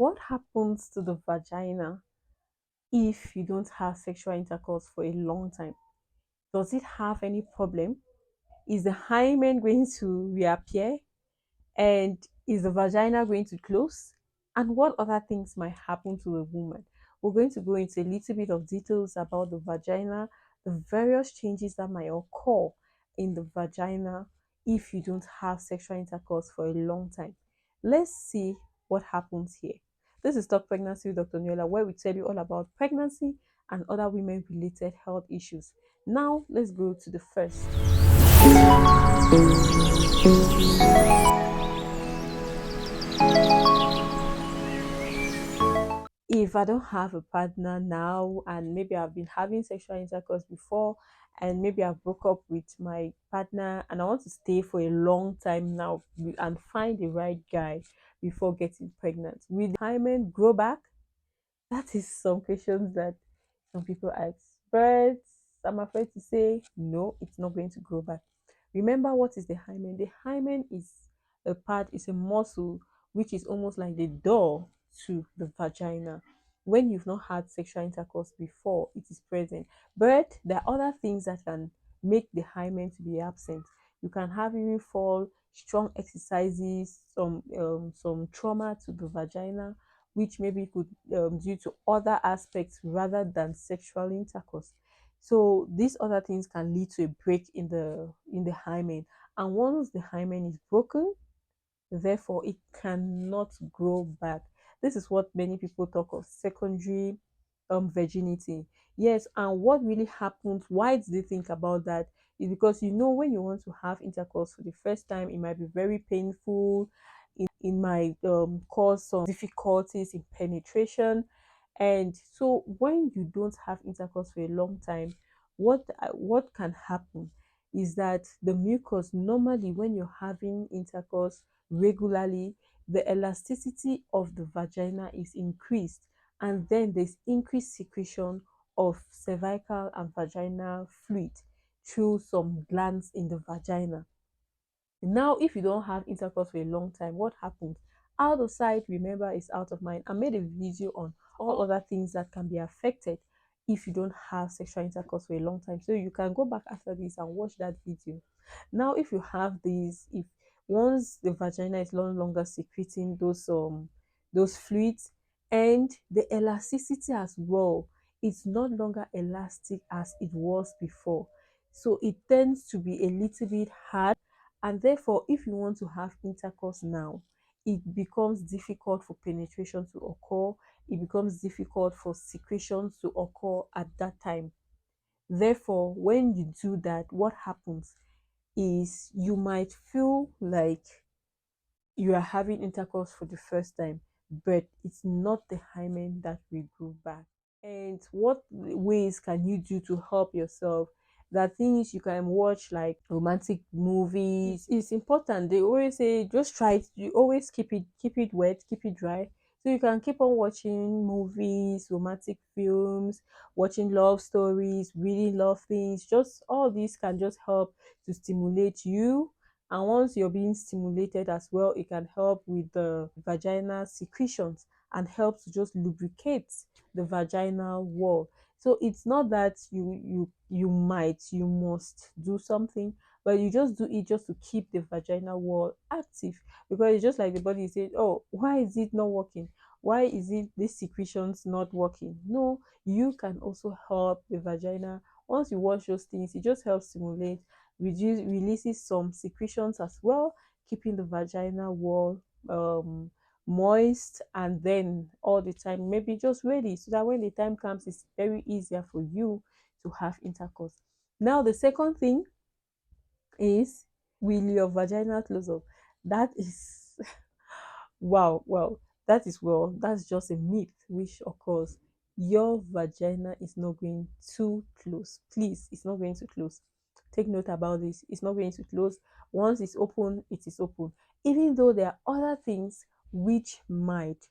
What happens to the vagina if you don't have sexual intercourse for a long time? Does it have any problem? Is the hymen going to reappear? And is the vagina going to close? And what other things might happen to a woman? We're going to go into a little bit of details about the vagina, the various changes that might occur in the vagina if you don't have sexual intercourse for a long time. Let's see what happens here. This is Talk Pregnancy with Dr. Nuela, where we tell you all about pregnancy and other women related health issues. Now, let's go to the first. If I don't have a partner now, and maybe I've been having sexual intercourse before, and maybe I broke up with my partner, and I want to stay for a long time now and find the right guy before getting pregnant, will the hymen grow back? That is some questions that some people ask. But I'm afraid to say no, it's not going to grow back. Remember, what is the hymen? The hymen is a part, is a muscle which is almost like the door to the vagina. When you've not had sexual intercourse before, it is present. But there are other things that can make the hymen to be absent. You can have even fall, strong exercises, some trauma to the vagina, which maybe could due to other aspects rather than sexual intercourse. So these other things can lead to a break in the hymen, and once the hymen is broken, therefore it cannot grow back. This is what many people talk of secondary virginity. Yes, and what really happens, why do they think about that, is because when you want to have intercourse for the first time, it might be very painful. It might cause some difficulties in penetration. And so when you don't have intercourse for a long time, what can happen is that the mucus, normally when you're having intercourse regularly, the elasticity of the vagina is increased, and then there's increased secretion of cervical and vaginal fluid through some glands in the vagina. Now, if you don't have intercourse for a long time, what happens? Out of sight, remember, is out of mind. I made a video on all other things that can be affected if you don't have sexual intercourse for a long time. So you can go back after this and watch that video. Now, if you have these, if once the vagina is no longer secreting those fluids, and the elasticity as well, it's no longer elastic as it was before. So it tends to be a little bit hard, and therefore if you want to have intercourse now, it becomes difficult for penetration to occur. It becomes difficult for secretions to occur at that time. Therefore, when you do that, what happens is you might feel like you are having intercourse for the first time, but it's not the hymen that will grow back. And what ways can you do to help yourself? There are things you can watch, like romantic movies. It's important. They always say just try it. You always keep it wet, keep it dry. So you can keep on watching movies, romantic films, watching love stories, reading love things. Just all these can just help to stimulate you. And once you're being stimulated as well, it can help with the vaginal secretions and help to just lubricate the vaginal wall. So it's not that you must do something, but you just do it just to keep the vaginal wall active, because it's just like the body is saying, oh, why is it not working? Why is it this secretions not working? No, you can also help the vagina. Once you watch those things, it just helps stimulate, releases some secretions as well, keeping the vaginal wall um moist, and then all the time maybe just ready, so that when the time comes, it's very easier for you to have intercourse. Now the second thing is, will your vagina close up? That is wow, well, that's just a myth which occurs. Your vagina is not going to close. Please, it's not going to close. Take note about this. It's not going to close. Once it's open, it is open. Even though there are other things which might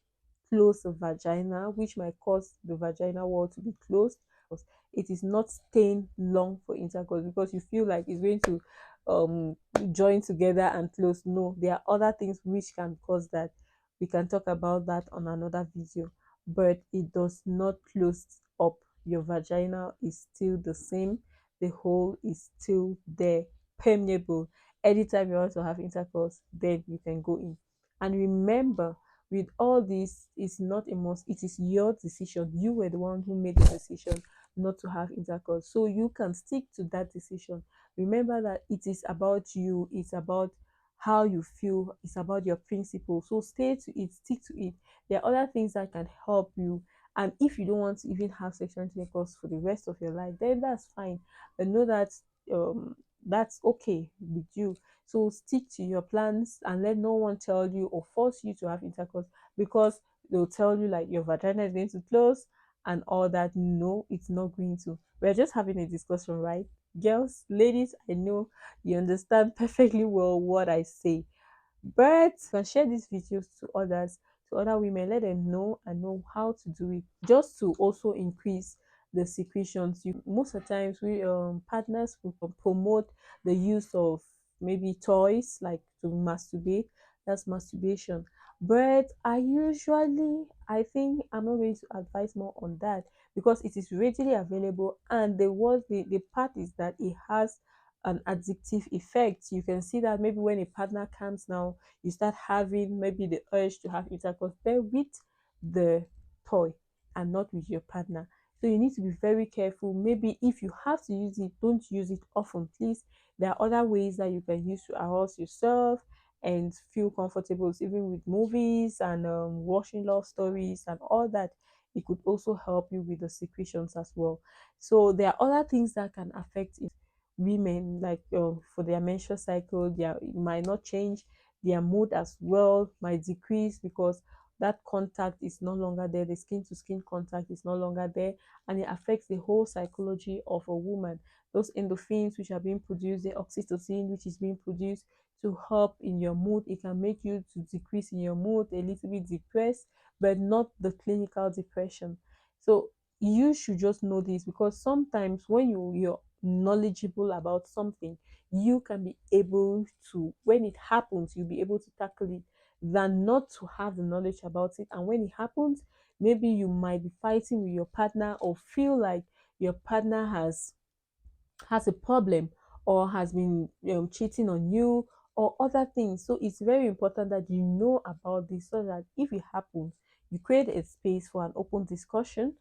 close the vagina, which might cause the vagina wall to be closed, it is not staying long for intercourse because you feel like it's going to join together and close. No, there are other things which can cause that. We can talk about that on another video, but it does not close up. Your vagina is still the same, the hole is still there, permeable. Anytime you want to have intercourse, then you can go in. And remember, with all this, it's not a must, it is your decision. You were the one who made the decision not to have intercourse, so you can stick to that decision. Remember that it is about you, it's about how you feel, it's about your principles. So stay to it, stick to it. There are other things that can help you. And if you don't want to even have sexual intercourse for the rest of your life, then that's fine. But know that that's okay with you. So stick to your plans and let no one tell you or force you to have intercourse, because they'll tell you like your vagina is going to close and all that. No, it's not going to. We're just having a discussion, right? Girls, ladies, I know you understand perfectly well what I say. But you can share these videos to others, to other women, let them know and know how to do it, just to also increase the secretions. You most of the times we partners will promote the use of maybe toys like to masturbate. That's masturbation. But I think I'm not going to advise more on that, because it is readily available, and the part is that it has an addictive effect. You can see that maybe when a partner comes now, you start having maybe the urge to have intercourse there with the toy and not with your partner. So you need to be very careful. Maybe if you have to use it, don't use it often, please. There are other ways that you can use to arouse yourself and feel comfortable, even with movies and watching love stories and all that. It could also help you with the secretions as well. So there are other things that can affect it. Women, like for their menstrual cycle, it might not change. Their mood as well might decrease because that contact is no longer there. The skin to skin contact is no longer there, and it affects the whole psychology of a woman. Those endorphins which are being produced, the oxytocin which is being produced to help in your mood, it can make you to decrease in your mood, a little bit depressed, but not the clinical depression. So you should just know this, because sometimes when you're knowledgeable about something, you can be able to, when it happens, you'll be able to tackle it, than not to have the knowledge about it. And when it happens, maybe you might be fighting with your partner or feel like your partner has a problem or has been cheating on you or other things. So it's very important that you know about this, so that if it happens, you create a space for an open discussion.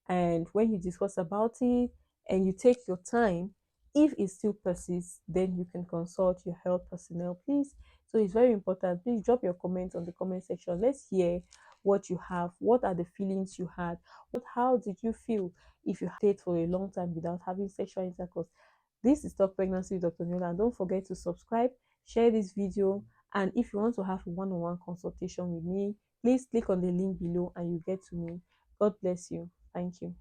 And when you discuss about it and you take your time, if it still persists, then you can consult your health personnel, please. So it's very important. Please drop your comments on the comment section. Let's hear what you have. What are the feelings you had? How did you feel if you stayed for a long time without having sexual intercourse? This is Talk Pregnancy with Dr. Niola, and don't forget to subscribe, share this video, and if you want to have a one-on-one consultation with me, please click on the link below and you get to me. God bless you. Thank you.